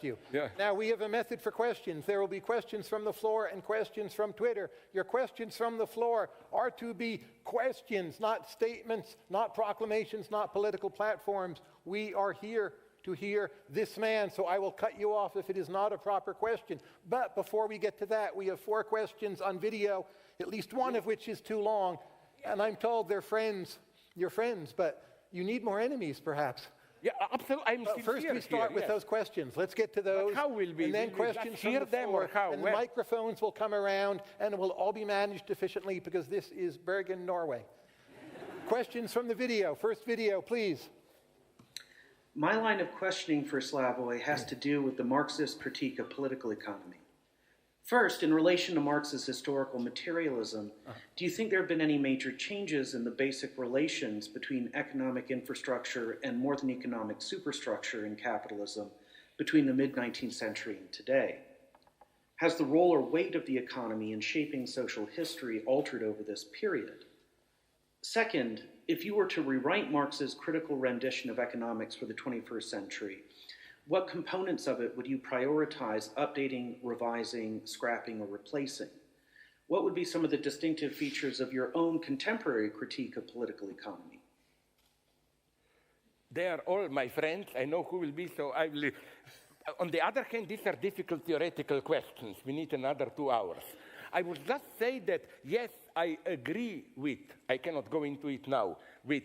asked you. Yeah. Now, we have a method for questions. There will be questions from the floor and questions from Twitter. Your questions from the floor are to be questions, not statements, not proclamations, not political platforms. We are here to hear this man, so I will cut you off if it is not a proper question. But before we get to that, we have 4 questions on video, at least one of which is too long, and I'm told they're friends, your friends, but you need more enemies, perhaps. Yeah, absolutely. I'm But first we start with those questions. Let's get to those. But how will we? And then Will we questions just from hear the them floor. or how? And Where? the microphones will come around, and it will all be managed efficiently because this is Bergen, Norway. Questions from the video. First video, please. My line of questioning for Slavoj has to do with the Marxist critique of political economy. First, in relation to Marx's historical materialism, do you think there have been any major changes in the basic relations between economic infrastructure and more than economic superstructure in capitalism between the mid-19th century and today? Has the role or weight of the economy in shaping social history altered over this period? Second, if you were to rewrite Marx's critical rendition of economics for the 21st century, what components of it would you prioritize updating, revising, scrapping, or replacing? What would be some of the distinctive features of your own contemporary critique of political economy? They are all my friends. I know who will be, so I will. On the other hand, these are difficult theoretical questions. We need another 2 hours. I would just say that, yes, I agree with, I cannot go into it now, with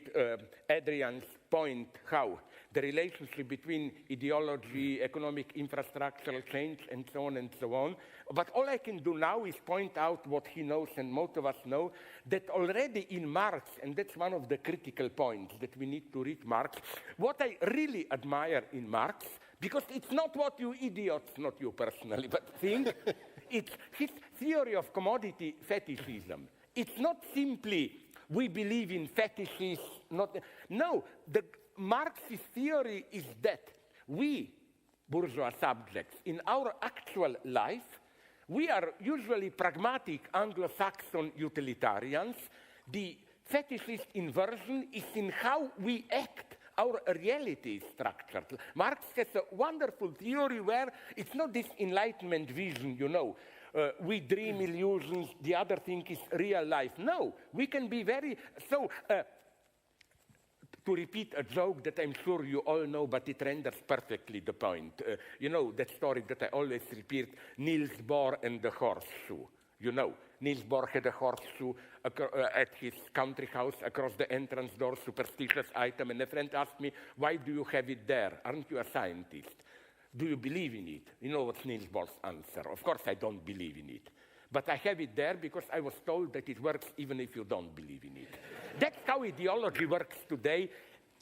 Adrian's point how the relationship between ideology, economic infrastructural change, and so on, But all I can do now is point out what he knows, and most of us know, that already in Marx, and that's one of the critical points that we need to read Marx, what I really admire in Marx, because it's not what you idiots, not you personally, but think, it's his theory of commodity fetishism. It's not simply we believe in fetishes, no, the Marxist theory is that we, bourgeois subjects, in our actual life, we are usually pragmatic Anglo-Saxon utilitarians. The fetishist inversion is in how we act. Our reality is structured. Marx has a wonderful theory where it's not this Enlightenment vision, you know, we dream illusions, the other thing is real life. No, we can be very, to repeat a joke that I'm sure you all know, but it renders perfectly the point. You know, that story that I always repeat, Niels Bohr and the horseshoe. You know, Niels Bohr had a horseshoe at his country house across the entrance door, superstitious item, and a friend asked me, why do you have it there? Aren't you a scientist? Do you believe in it? You know what's Niels Bohr's answer? Of course I don't believe in it. But I have it there because I was told that it works even if you don't believe in it. That's how ideology works today.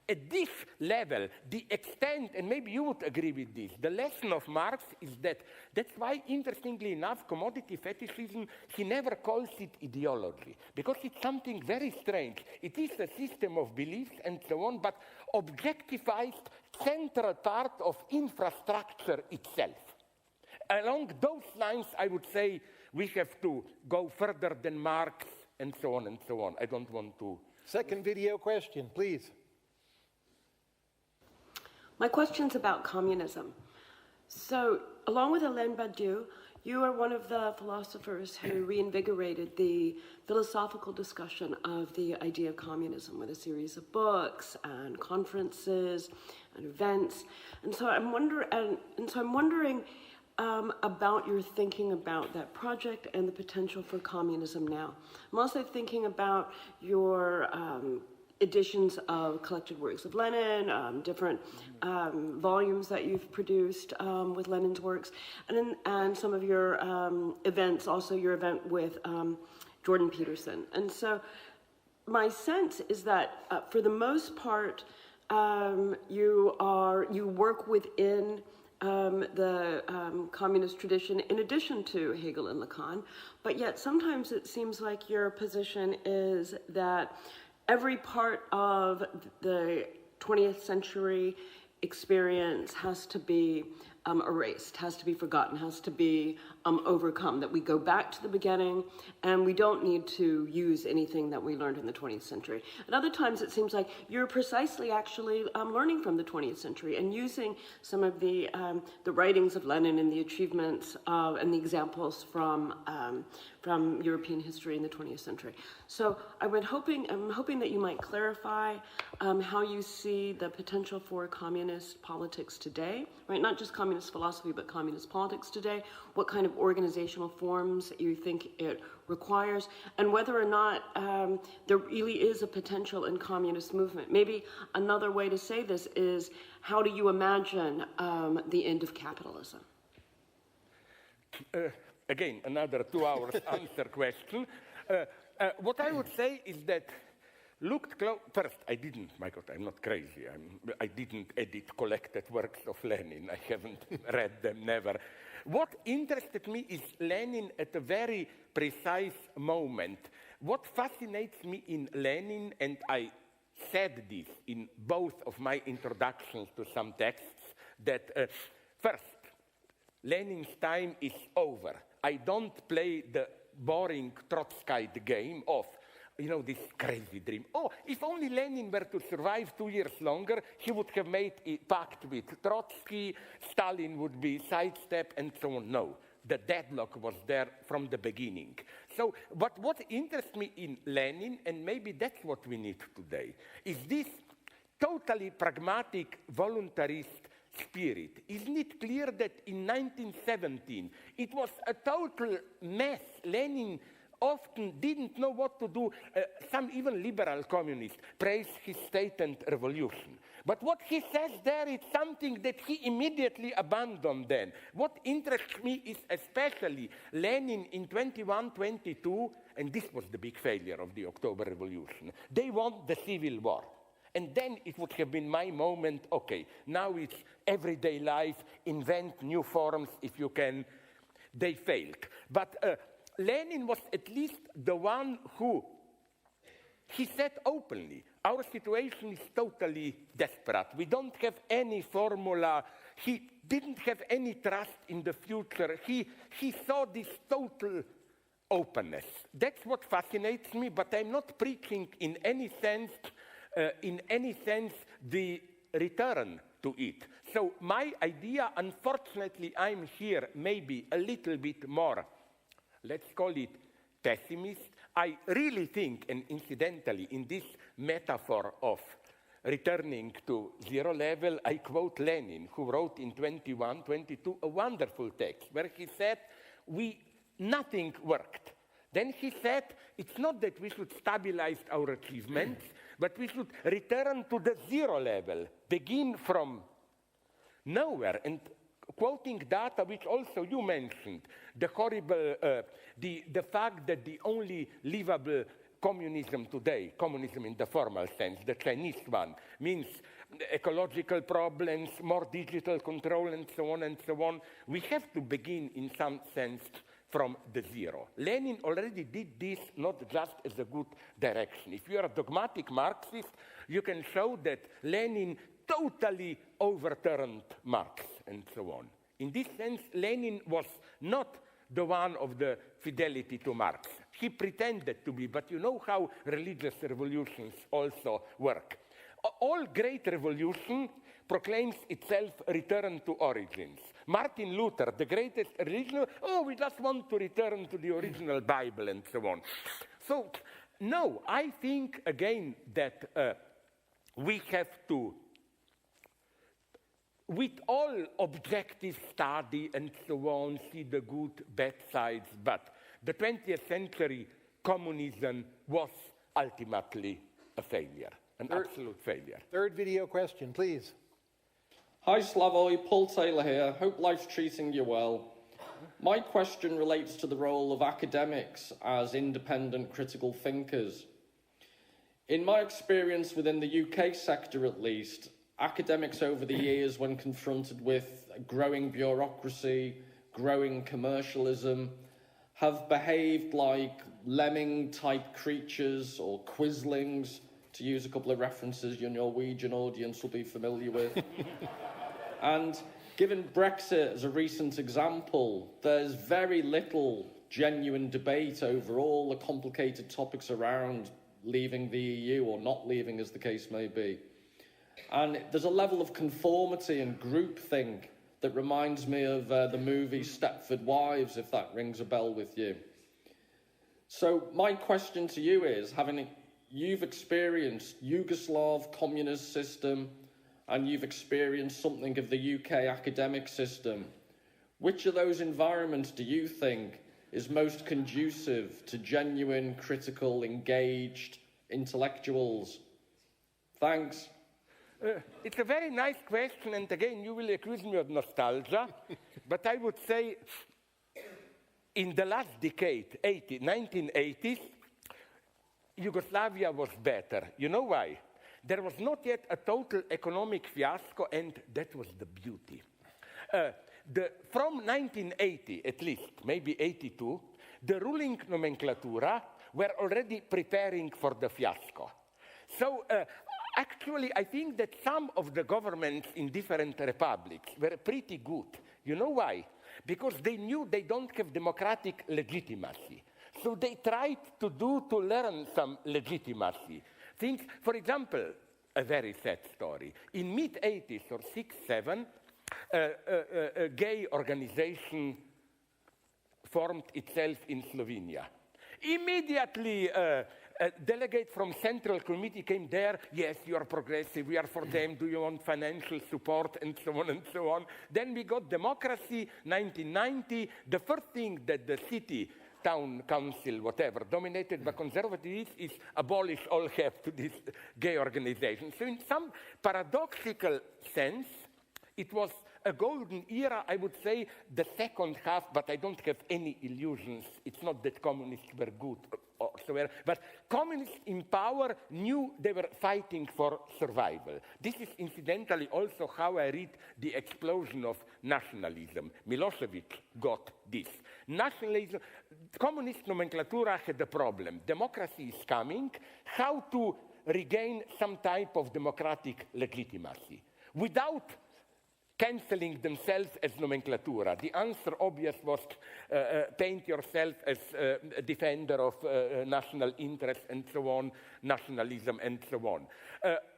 At this level, the extent, and maybe you would agree with this, the lesson of Marx is that that's why, interestingly enough, commodity fetishism, he never calls it ideology, because it's something very strange. It is a system of beliefs and so on, but objectifies central part of infrastructure itself. Along those lines, I would say we have to go further than Marx and so on and so on. I don't want to... Second video question, please. My question's about communism. So, along with Alain Badiou, you are one of the philosophers who reinvigorated the philosophical discussion of the idea of communism with a series of books and conferences and events. And so I'm wondering about your thinking about that project and the potential for communism now. I'm also thinking about your editions of collected works of Lenin, different volumes that you've produced with Lenin's works, and some of your events, also your event with Jordan Peterson. And so my sense is that for the most part, you work within the communist tradition in addition to Hegel and Lacan, but yet sometimes it seems like your position is that every part of the 20th century experience has to be erased, has to be forgotten, has to be overcome, that we go back to the beginning and we don't need to use anything that we learned in the 20th century. At other times it seems like you're precisely actually learning from the 20th century and using some of the writings of Lenin and the achievements and the examples from European history in the 20th century. So I'm hoping that you might clarify how you see the potential for communist politics today, right? Not just communist philosophy, but communist politics today, what kind of organizational forms you think it requires, and whether or not there really is a potential in communist movement. Maybe another way to say this is, how do you imagine the end of capitalism? Again, another 2 hours answer question. What I would say is that first, my God, I'm not crazy. I didn't edit collected works of Lenin. I haven't read them, never. What interested me is Lenin at a very precise moment. What fascinates me in Lenin, and I said this in both of my introductions to some texts, that first, Lenin's time is over. I don't play the boring Trotskyite game of, this crazy dream. Oh, if only Lenin were to survive 2 years longer, he would have made a pact with Trotsky, Stalin would be sidestepped, and so on. No, the deadlock was there from the beginning. So, but what interests me in Lenin, and maybe that's what we need today, is this totally pragmatic, voluntarist spirit. Isn't it clear that in 1917 it was a total mess? Lenin often didn't know what to do. Some even liberal communists praise his state and revolution. But what he says there is something that he immediately abandoned then. What interests me is especially Lenin in 21, 22, and this was the big failure of the October Revolution. They won the civil war. And then it would have been my moment, okay, now it's everyday life, invent new forms if you can. They failed. But Lenin was at least the one who, he said openly, our situation is totally desperate. We don't have any formula. He didn't have any trust in the future. He saw this total openness. That's what fascinates me, but I'm not preaching in any sense the return to it. So my idea, unfortunately, I'm here maybe a little bit more, let's call it pessimist. I really think, and incidentally, in this metaphor of returning to zero level, I quote Lenin, who wrote in 21, 22, a wonderful text, where he said, nothing worked. Then he said, it's not that we should stabilize our achievements, but we should return to the zero level, begin from nowhere. And quoting data which also you mentioned, the horrible, the fact that the only livable communism today, communism in the formal sense, the Chinese one, means ecological problems, more digital control, and so on and so on. We have to begin in some sense from the zero. Lenin already did this not just as a good direction. If you are a dogmatic Marxist, you can show that Lenin totally overturned Marx and so on. In this sense, Lenin was not the one of the fidelity to Marx. He pretended to be, but you know how religious revolutions also work. All great revolution proclaims itself return to origins. Martin Luther, the greatest religion, we just want to return to the original Bible and so on. So, no, I think again that we have to, with all objective study and so on, see the good, bad sides, but the 20th century communism was ultimately a failure, an absolute failure. Third video question, please. Hi Slavoj, Paul Taylor here. Hope life's treating you well. My question relates to the role of academics as independent critical thinkers. In my experience within the UK sector at least, academics over the years, when confronted with growing bureaucracy, growing commercialism, have behaved like lemming-type creatures or quislings, to use a couple of references your Norwegian audience will be familiar with. And Given Brexit as a recent example, there's very little genuine debate over all the complicated topics around leaving the EU or not leaving, as the case may be. And there's a level of conformity and groupthink that reminds me of the movie Stepford Wives, if that rings a bell with you. So my question to you is, you've experienced Yugoslav communist system and you've experienced something of the UK academic system, which of those environments do you think is most conducive to genuine, critical, engaged intellectuals? Thanks. It's a very nice question, and again, you will accuse me of nostalgia, but I would say in the last decade, 1980s, Yugoslavia was better. You know why? There was not yet a total economic fiasco, and that was the beauty. From 1980, at least, maybe 82, the ruling nomenclatura were already preparing for the fiasco. So actually, I think that some of the governments in different republics were pretty good. You know why? Because they knew they don't have democratic legitimacy. So they tried to learn some legitimacy. Things, for example, a very sad story. In mid-80s or 6, 7, a gay organization formed itself in Slovenia. Immediately, a delegate from Central Committee came there. Yes, you are progressive. We are for them. Do you want financial support? And so on and so on. Then we got democracy, 1990. The first thing that the city, town council, whatever, dominated by conservatives is abolish all help to this gay organization. So in some paradoxical sense, it was a golden era, I would say, the second half, but I don't have any illusions. It's not that communists were good or so, but communists in power knew they were fighting for survival. This is incidentally also how I read the explosion of nationalism. Milosevic got this. Nationalism, communist nomenclatura had a problem. Democracy is coming. How to regain some type of democratic legitimacy without cancelling themselves as nomenclatura. The answer, obvious, was paint yourself as a defender of national interest and so on, nationalism and so on.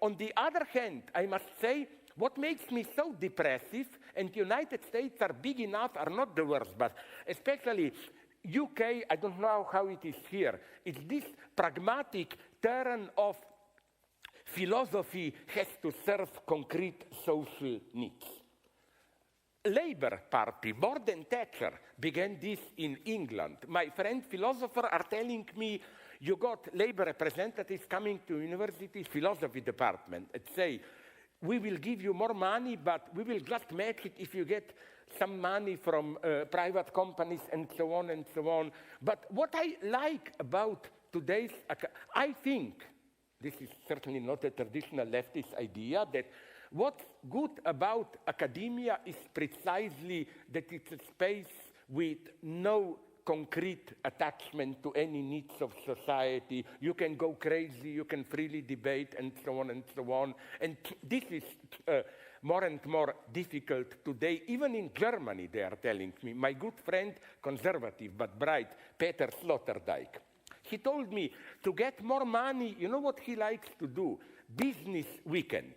On the other hand, I must say, what makes me so depressive, and United States are big enough, are not the worst, but especially UK, I don't know how it is here, it's this pragmatic turn of philosophy has to serve concrete social needs. Labour Party, more than Thatcher, began this in England. My friend philosophers are telling me, you got Labour representatives coming to university philosophy department and say, we will give you more money, but we will just match it if you get some money from private companies and so on and so on. But what I like about today's, I think, this is certainly not a traditional leftist idea, that what's good about academia is precisely that it's a space with no concrete attachment to any needs of society. You can go crazy, you can freely debate, and so on and so on. And this is more and more difficult today. Even in Germany, they are telling me. My good friend, conservative but bright, Peter Sloterdijk, he told me to get more money, you know what he likes to do? Business weekends.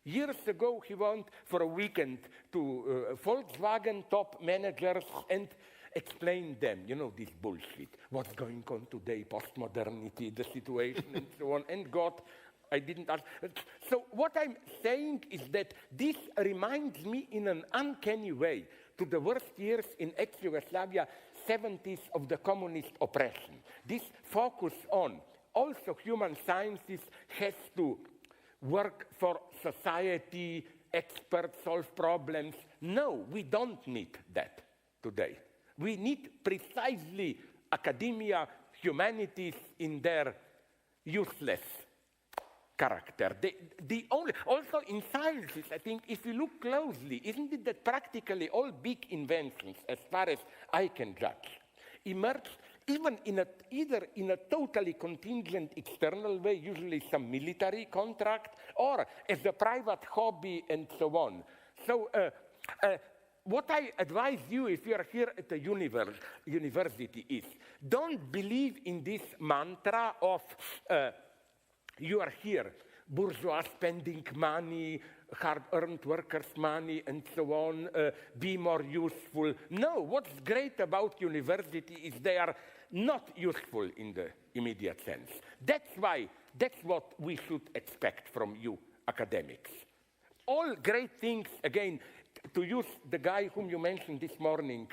Years ago, he went for a weekend to Volkswagen top managers and explained them, you know, this bullshit, what's going on today, postmodernity, the situation, and so on. And God, I didn't ask. So what I'm saying is that this reminds me in an uncanny way to the worst years in ex-Yugoslavia, 70s of the communist oppression. This focus on also human sciences has to work for society, experts solve problems. No, we don't need that today. We need precisely academia, humanities in their useless character. Also in sciences, I think, if you look closely, isn't it that practically all big inventions, as far as I can judge, emerged even either in a totally contingent external way, usually some military contract, or as a private hobby and so on. So What I advise you if you are here at the university is don't believe in this mantra of you are here, bourgeois spending money, hard-earned workers' money, and so on, be more useful. No, what's great about university is they are not useful in the immediate sense. That's what we should expect from you academics. All great things, again, to use the guy whom you mentioned this morning,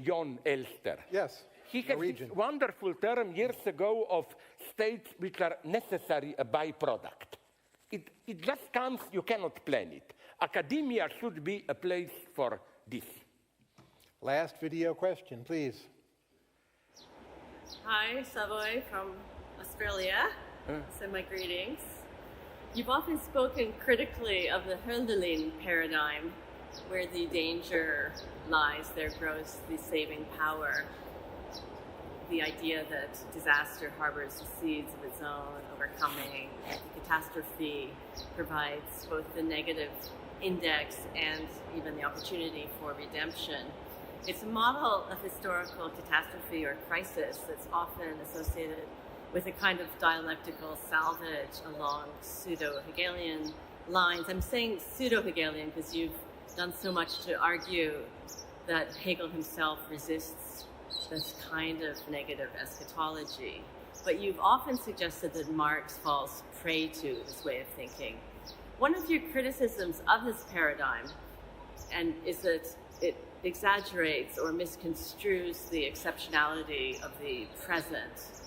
Jon Elster. Yes, He has Norwegian. this wonderful term years ago of states which are necessary a byproduct. It just comes, you cannot plan it. Academia should be a place for this. Last video question, please. Hi, Slavoj from Australia. Send my greetings. You've often spoken critically of the Hölderlin paradigm, where the danger lies, there grows the saving power. The idea that disaster harbors the seeds of its own overcoming, catastrophe provides both the negative index and even the opportunity for redemption. It's a model of historical catastrophe or crisis that's often associated with a kind of dialectical salvage along pseudo-Hegelian lines. I'm saying pseudo-Hegelian because you've done so much to argue that Hegel himself resists this kind of negative eschatology. But you've often suggested that Marx falls prey to this way of thinking. One of your criticisms of this paradigm is that it exaggerates or misconstrues the exceptionality of the present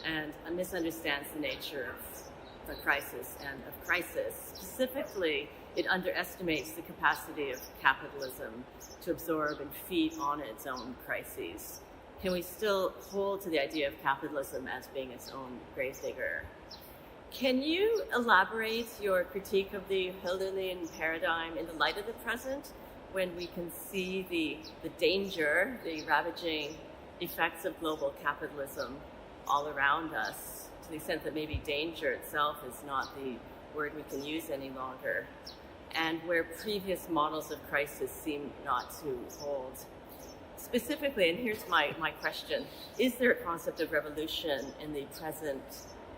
and misunderstands the nature of the crisis and of crisis. Specifically, it underestimates the capacity of capitalism to absorb and feed on its own crises. Can we still hold to the idea of capitalism as being its own gravedigger? Can you elaborate your critique of the Hölderlin paradigm in the light of the present, when we can see the danger, the ravaging effects of global capitalism all around us, to the extent that maybe danger itself is not the word we can use any longer, and where previous models of crisis seem not to hold? Specifically, and here's my question, is there a concept of revolution in the present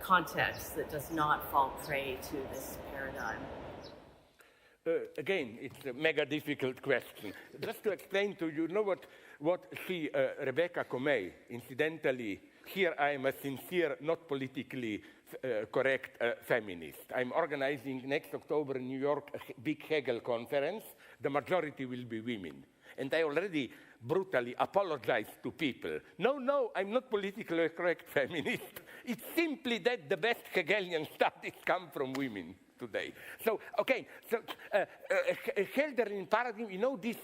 context that does not fall prey to this paradigm? Again, it's a mega difficult question. Just to explain to you, what she, Rebecca Comey, incidentally, here I am a sincere, not politically correct feminist. I'm organizing next October in New York a big Hegel conference. The majority will be women. And I already brutally apologize to people. No, I'm not politically correct feminist. It's simply that the best Hegelian studies come from women today. So, Hölderlin paradigm, you know this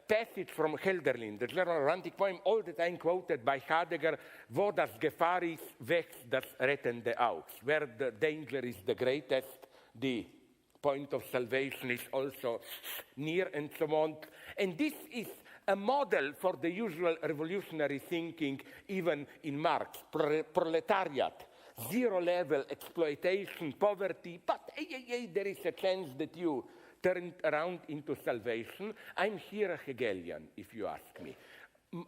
passage from Hölderlin, the German romantic poem, all the time quoted by Heidegger, wo das Gefahr ist, wächst das Rettende aus, where the danger is the greatest, the point of salvation is also near, and so on. And this is a model for the usual revolutionary thinking, even in Marx, proletariat, zero-level exploitation, poverty, but there is a chance that you turn around into salvation. I'm here a Hegelian, if you ask me.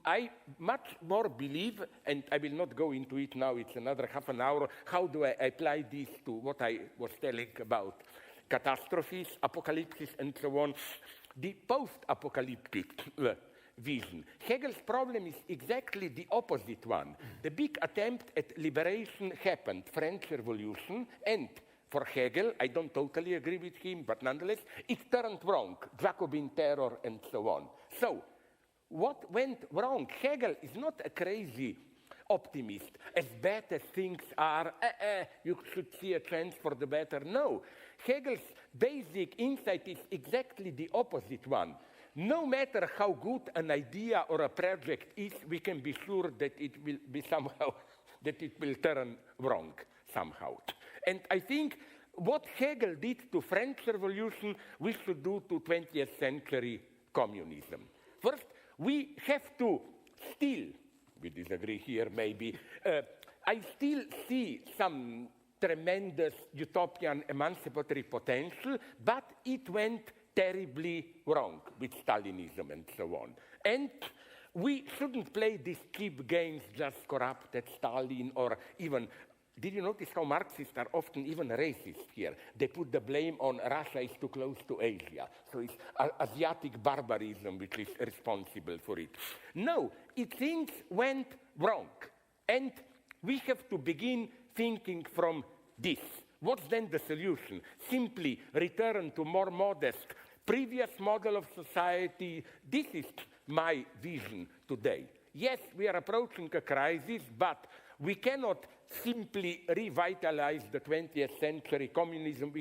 I much more believe, and I will not go into it now, it's another half an hour, how do I apply this to what I was telling about catastrophes, apocalypse, and so on, the post-apocalyptic vision. Hegel's problem is exactly the opposite one. The big attempt at liberation happened, French Revolution, and for Hegel, I don't totally agree with him, but nonetheless, it turned wrong, Jacobin terror, and so on. So, what went wrong? Hegel is not a crazy optimist. As bad as things are, you should see a chance for the better. No, Hegel's basic insight is exactly the opposite one. No matter how good an idea or a project is, we can be sure that it will be somehow, that it will turn wrong somehow. And I think what Hegel did to French Revolution, we should do to 20th century communism. First, we have to still, we disagree here maybe, I still see some tremendous utopian emancipatory potential, but it went terribly wrong with Stalinism and so on. And we shouldn't play these cheap games, just corrupted Stalin, or even, did you notice how Marxists are often even racist here? They put the blame on Russia is too close to Asia. So it's Asiatic barbarism which is responsible for it. No, things went wrong. And we have to begin thinking from this. What's then the solution? Simply return to more modest, previous model of society. This is my vision today. Yes, we are approaching a crisis, but we cannot simply revitalize the 20th century communism.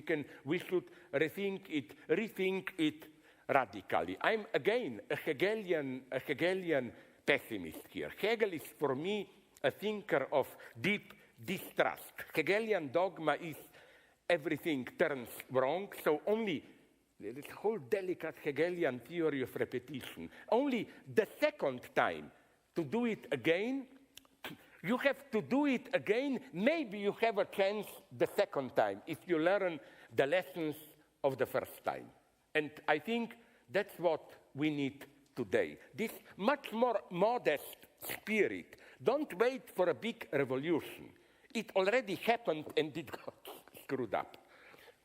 We should rethink it radically. I'm again a Hegelian pessimist here. Hegel is for me a thinker of deep distrust. Hegelian dogma is everything turns wrong, so only this whole delicate Hegelian theory of repetition. Only the second time to do it again, you have to do it again. Maybe you have a chance the second time if you learn the lessons of the first time. And I think that's what we need today. This much more modest spirit. Don't wait for a big revolution. It already happened and it got screwed up.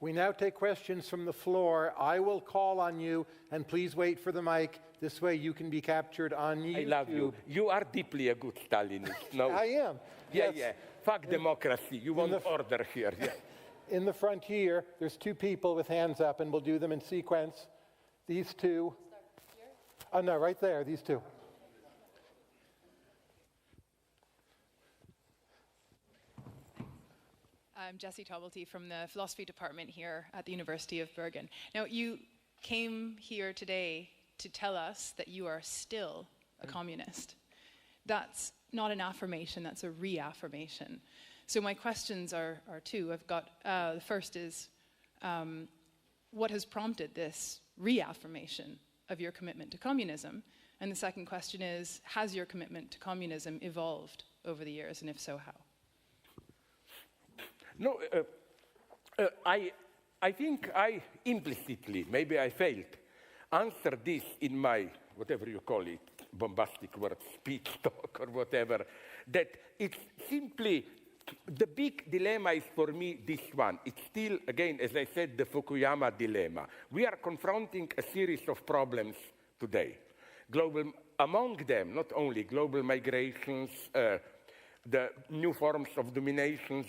We now take questions from the floor. I will call on you, and please wait for the mic. This way you can be captured on YouTube. I love you. You are deeply a good Stalinist. No, I am. Yeah, Yes. yeah. Fuck democracy. You want order here. Yeah. In the front here, there's two people with hands up, and we'll do them in sequence. These two. Oh, no, right there, these two. I'm Jessie Tobalty from the philosophy department here at the University of Bergen. Now, you came here today to tell us that you are still a communist. That's not an affirmation, that's a reaffirmation. So my questions are two. I've got, the first is, what has prompted this reaffirmation of your commitment to communism? And the second question is, has your commitment to communism evolved over the years, and if so, how? No, I think I implicitly, maybe I failed, answered this in my, whatever you call it, bombastic word, speech talk or whatever, that it's simply, the big dilemma is for me this one. It's still, again, as I said, the Fukuyama dilemma. We are confronting a series of problems today. Among them, not only global migrations, the new forms of dominations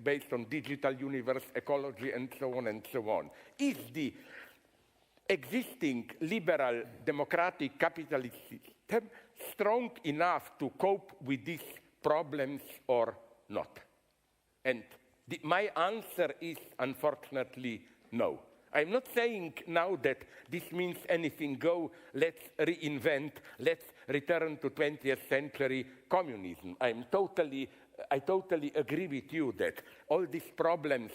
based on digital universe, ecology, and so on and so on. Is the existing liberal democratic capitalist system strong enough to cope with these problems or not? And my answer is unfortunately no. I'm not saying now that this means anything go, let's reinvent, let's return to 20th century communism. I totally agree with you that all these problems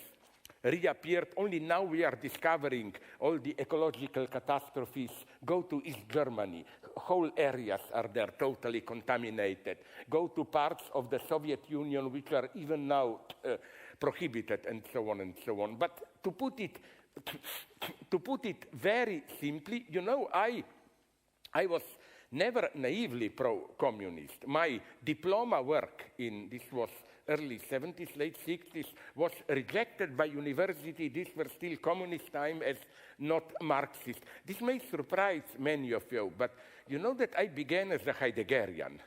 reappeared. Only now we are discovering all the ecological catastrophes. Go to East Germany. Whole areas are there totally contaminated. Go to parts of the Soviet Union which are even now prohibited and so on and so on. But to put it very simply, you know, I was never naively pro-communist. My diploma work this was early 70s, late 60s, was rejected by university. These were still communist time as not Marxist. This may surprise many of you, but you know that I began as a Heideggerian.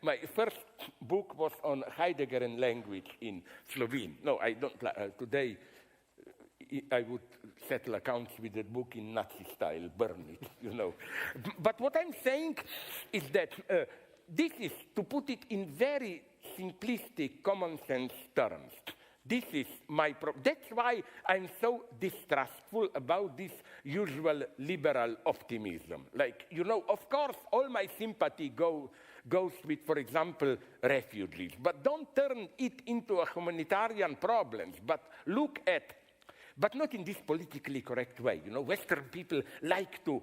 My first book was on Heideggerian language in Slovene. No, I don't, today, I would settle accounts with that book in Nazi style, burn it, you know. But what I'm saying is that this is, to put it in very simplistic, common sense terms, this is my problem. That's why I'm so distrustful about this usual liberal optimism. Like, you know, of course, all my sympathy goes with, for example, refugees. But don't turn it into a humanitarian problem, but look at, but not in this politically correct way. You know, Western people like to,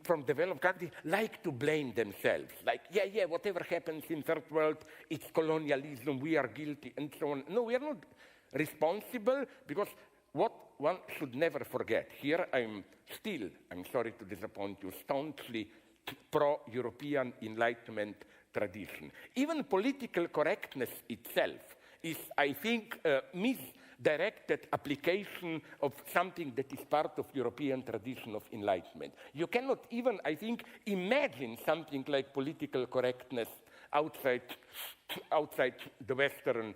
from developed countries, like to blame themselves. Like, yeah, whatever happens in third world, it's colonialism, we are guilty, and so on. No, we are not responsible, because what one should never forget, here I'm sorry to disappoint you, staunchly pro-European Enlightenment tradition. Even political correctness itself is, I think, a misdirected application of something that is part of European tradition of Enlightenment. You cannot even, I think, imagine something like political correctness outside the Western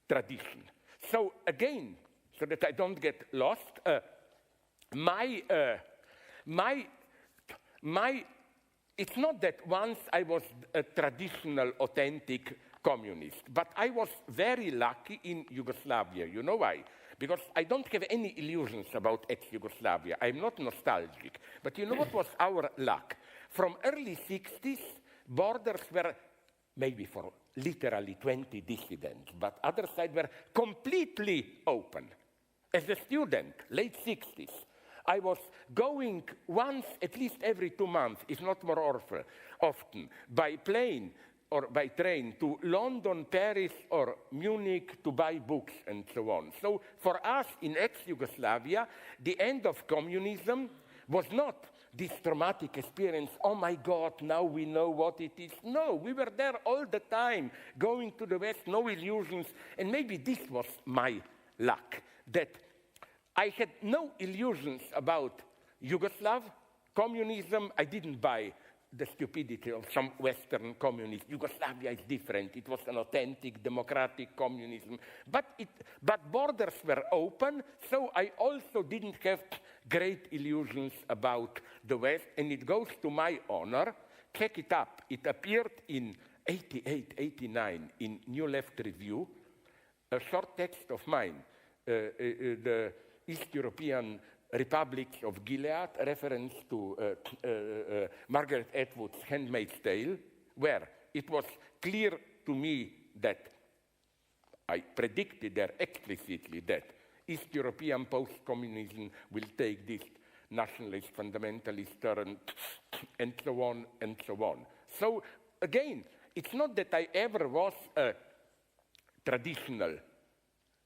tradition. So again, so that I don't get lost, it's not that once I was a traditional, authentic communist, but I was very lucky in Yugoslavia. You know why? Because I don't have any illusions about ex-Yugoslavia. I'm not nostalgic. But you know what was our luck? From early 60s, borders were maybe for literally 20 dissidents, but other side were completely open. As a student, late 60s, I was going once, at least every 2 months, if not more often, by plane or by train to London, Paris, or Munich to buy books and so on. So for us in ex-Yugoslavia, the end of communism was not this traumatic experience, oh my God, now we know what it is. No, we were there all the time, going to the West, no illusions. And maybe this was my luck, that I had no illusions about Yugoslav communism. I didn't buy the stupidity of some Western communists. Yugoslavia is different. It was an authentic, democratic communism. But borders were open, so I also didn't have great illusions about the West, and it goes to my honor. Check it up. It appeared in 88, 89 in New Left Review, a short text of mine, the East European Republics of Gilead, reference to Margaret Atwood's Handmaid's Tale, where it was clear to me that I predicted there explicitly that East European post-communism will take this nationalist, fundamentalist turn, and so on and so on. So again, it's not that I ever was a traditional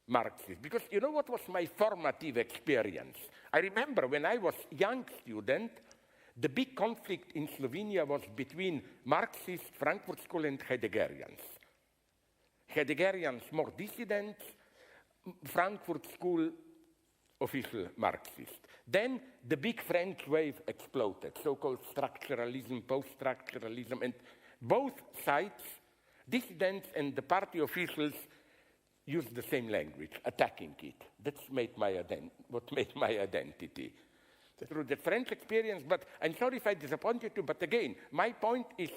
Marxist, because you know what was my formative experience? I remember when I was a young student, the big conflict in Slovenia was between Marxists, Frankfurt School, and Heideggerians. Heideggerians more dissidents, Frankfurt School official Marxist. Then the big French wave exploded, so-called structuralism, post-structuralism, and both sides, dissidents and the party officials, used the same language, attacking it. That's what made my identity. Through the French experience, but I'm sorry if I disappointed you, but again, my point is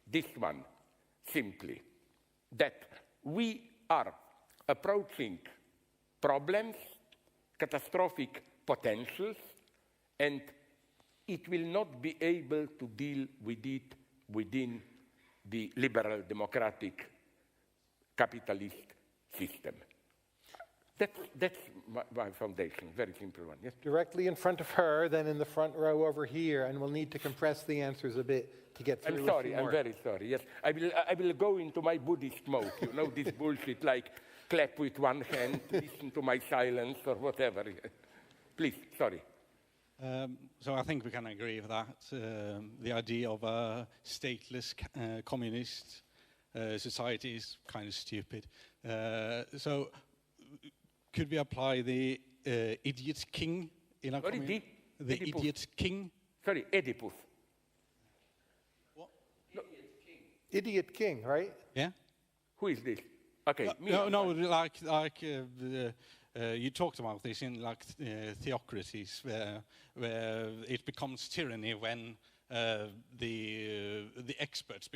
this one, simply, that we are approaching problems, catastrophic potentials, and it will not be able to deal with it within the liberal, democratic, capitalist system. That's my foundation, very simple one. Yes? Directly in front of her, then in the front row over here, and we'll need to compress the answers a bit to get through. I'm sorry, I'm very sorry. Yes, I will go into my Buddhist mode. You know this bullshit, like clap with one hand, listen to my silence or whatever. Please, sorry. So I think we can agree with that. The idea of a stateless communist society is kind of stupid. So could we apply the idiot king in a community? The Oedipus. Idiot king? Sorry, Oedipus. What? No. Idiot king, right? Yeah? Who is this? Okay, No, like you talked about this in like theocracies where it becomes tyranny when the experts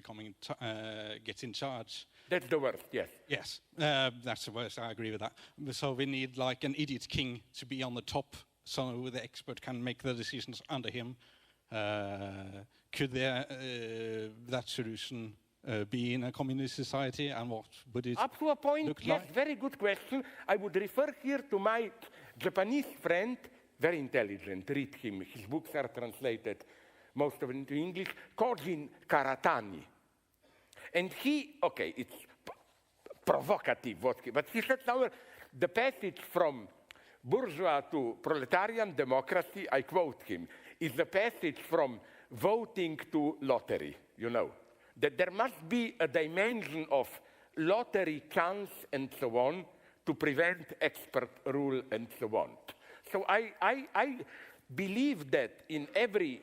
gets in charge. That's the worst, yes. Yes, that's the worst. I agree with that. So we need like an idiot king to be on the top, so the expert can make the decisions under him. Could that solution be in a communist society, and what would it Up to a point, look yes, like? very good question. I would refer here to my Japanese friend, very intelligent, read him. His books are translated, most of it into English, Kojin Karatani. And he, okay, it's provocative, but he said somewhere, the passage from bourgeois to proletarian democracy, I quote him, is the passage from voting to lottery, you know. That there must be a dimension of lottery, chance, and so on, to prevent expert rule and so on. So I believe that in every,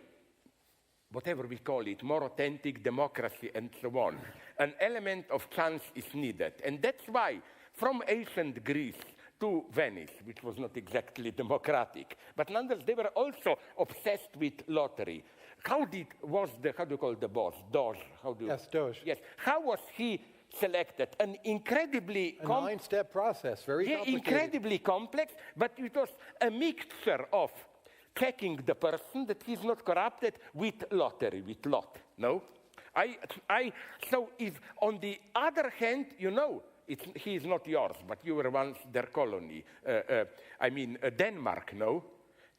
whatever we call it, more authentic democracy and so on, an element of chance is needed. And that's why from ancient Greece to Venice, which was not exactly democratic, but nonetheless they were also obsessed with lottery. How do you call the boss? Doge. Yes, Doge. Yes. How was he selected? An incredibly... A nine-step process, very complicated. Incredibly complex, but it was a mixture of checking the person that he's not corrupted with lottery, with lot, no? So if, on the other hand, you know, he is not yours, but you were once their colony. Denmark, no?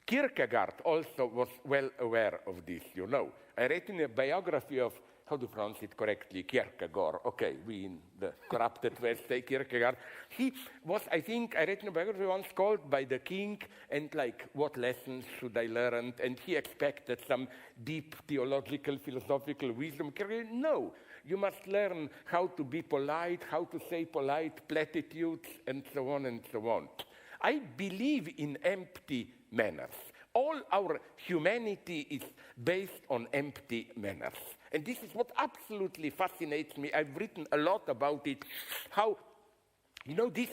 Kierkegaard also was well aware of this, you know. I read in a biography of, how to pronounce it correctly, Kierkegaard. Okay, we in the corrupted West say Kierkegaard. He was, I think, I read in a biography once called by the king, and like, what lessons should I learn? And he expected some deep theological, philosophical wisdom. Kierkegaard, no. You must learn how to be polite, how to say polite platitudes, and so on and so on. I believe in empty manners. All our humanity is based on empty manners. And this is what absolutely fascinates me. I've written a lot about it. How, you know, this,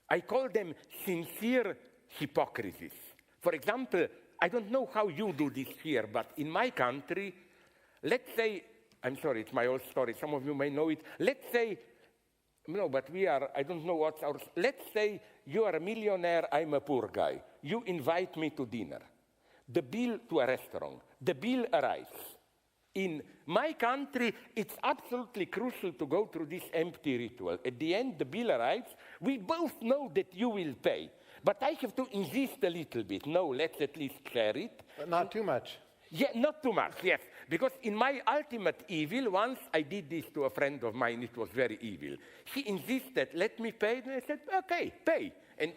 I call them sincere hypocrisies. For example, I don't know how you do this here, but in my country, let's say, I'm sorry, it's my old story, some of you may know it. Let's say, no, but we are, I don't know what's ours. Let's say you are a millionaire, I'm a poor guy. You invite me to dinner. The bill to a restaurant, the bill arrives. In my country, it's absolutely crucial to go through this empty ritual. At the end, the bill arrives. We both know that you will pay. But I have to insist a little bit. No, let's at least share it. But not too much. Yeah, not too much, yes. Because in my ultimate evil, once I did this to a friend of mine, it was very evil. He insisted, let me pay. And I said, okay, pay. And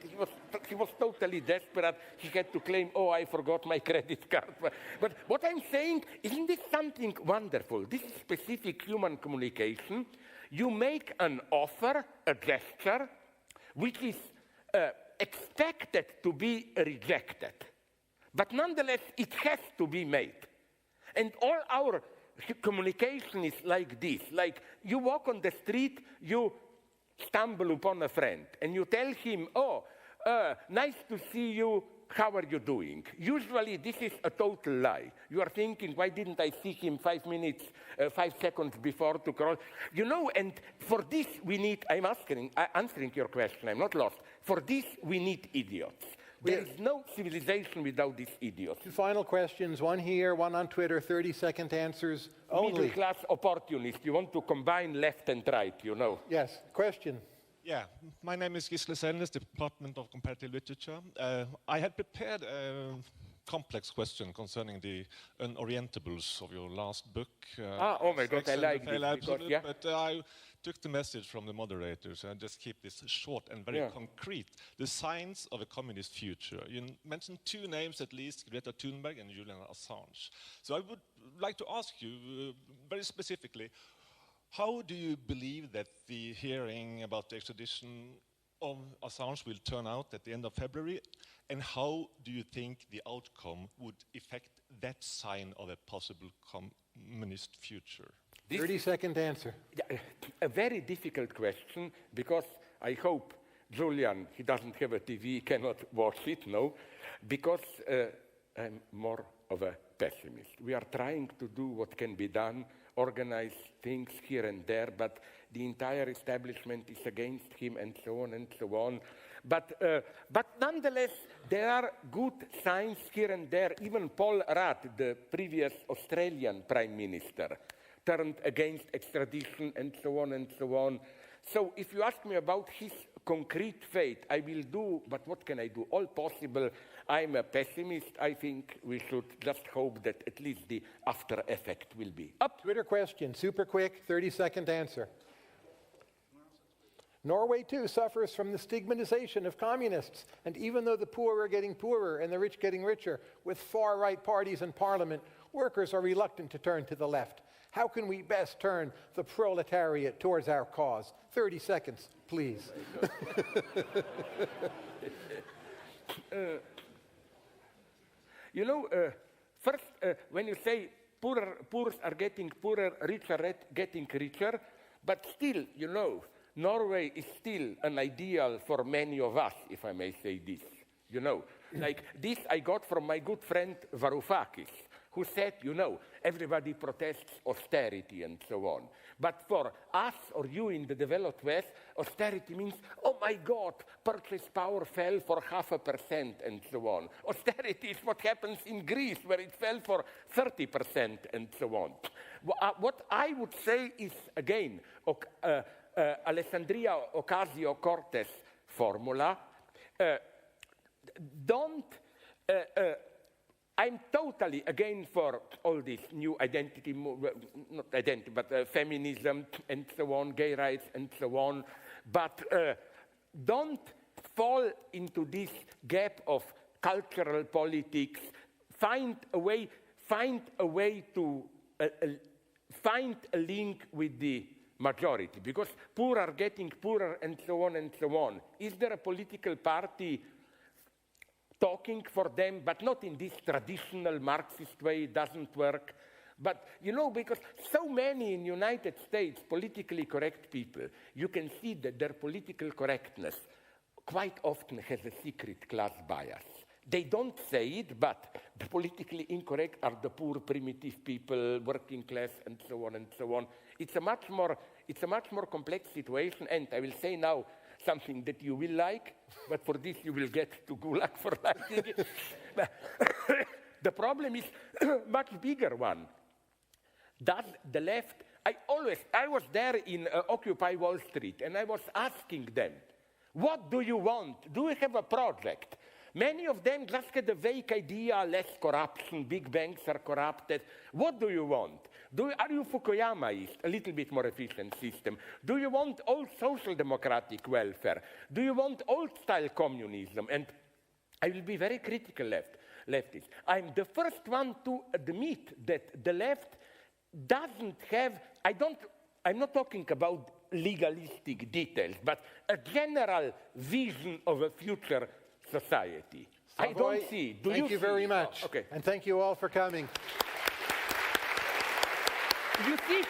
he was totally desperate. He had to claim, oh, I forgot my credit card. But what I'm saying, isn't this something wonderful? This is specific human communication. You make an offer, a gesture, which is expected to be rejected. But nonetheless, it has to be made. And all our communication is like this. Like you walk on the street, you stumble upon a friend, and you tell him, oh, nice to see you, how are you doing? Usually this is a total lie. You are thinking, why didn't I see him 5 seconds before to cross? You know, and for this we need, I'm answering your question, I'm not lost. For this we need idiots. There is no civilization without these idiots. Two final questions, one here, one on Twitter, 30-second answers only. Middle-class opportunist. You want to combine left and right, you know. Yes, question. Yeah, my name is Gisle Selnes, Department of Comparative Literature. I had prepared a complex question concerning the unorientables of your last book. Oh my God, I like this. Because, yeah. But I took the message from the moderators and just keep this short and very concrete. The signs of a communist future. You mentioned two names at least, Greta Thunberg and Julian Assange. So I would like to ask you very specifically, how do you believe that the hearing about the extradition of Assange will turn out at the end of February? And how do you think the outcome would affect that sign of a possible communist future? 30-second answer. Yeah, a very difficult question, because I hope Julian, he doesn't have a TV, cannot watch it, no, because I'm more of a pessimist. We are trying to do what can be done, organize things here and there, but the entire establishment is against him and so on and so on. But nonetheless, there are good signs here and there. Even Paul Rudd, the previous Australian Prime Minister, turned against extradition and so on and so on. So if you ask me about his concrete fate, I will do, but what can I do? All possible. I'm a pessimist. I think we should just hope that at least the after effect will be up. Twitter question, super quick, 30-second answer. Norway, too, suffers from the stigmatization of communists. And even though the poor are getting poorer and the rich getting richer, with far-right parties in parliament, workers are reluctant to turn to the left. How can we best turn the proletariat towards our cause? 30 seconds, please. You know, first, when you say poor are getting poorer, rich are getting richer, but still, you know, Norway is still an ideal for many of us, if I may say this. You know, like this I got from my good friend Varoufakis, who said, you know, everybody protests austerity and so on. But for us or you in the developed West, austerity means, oh my God, purchase power fell for 0.5% and so on. Austerity is what happens in Greece, where it fell for 30% and so on. What I would say is, again, Alessandria Ocasio-Cortez formula, I'm totally again for all this new identity, not identity, but feminism and so on, gay rights and so on. But don't fall into this gap of cultural politics. Find a way to find a link with the majority, because poor are getting poorer and so on and so on. Is there a political party talking for them, but not in this traditional Marxist way? It doesn't work. But, you know, because so many in the United States politically correct people, you can see that their political correctness quite often has a secret class bias. They don't say it, but the politically incorrect are the poor, primitive people, working class, and so on and so on. It's a much more complex situation, and I will say now something that you will like, but for this you will get to Gulag for liking it. The problem is a much bigger one. Does the left, I was there in Occupy Wall Street, and I was asking them, what do you want? Do you have a project? Many of them just had a vague idea, less corruption, big banks are corrupted. What do you want? Are you Fukuyamaist, a little bit more efficient system? Do you want old social democratic welfare? Do you want old-style communism? And I will be very critical leftist. I'm the first one to admit that the left doesn't have, I'm not talking about legalistic details, but a general vision of a future society. I don't see. Thank you very much. Okay. And thank you all for coming. You see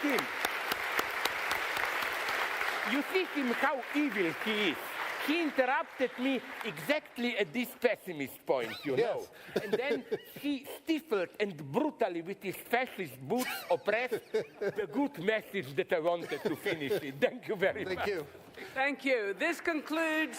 him how evil he is. He interrupted me exactly at this pessimist point, you know. And then he stifled and brutally with his fascist boots oppressed the good message that I wanted to finish it. Thank you very much. Thank you. Thank you. This concludes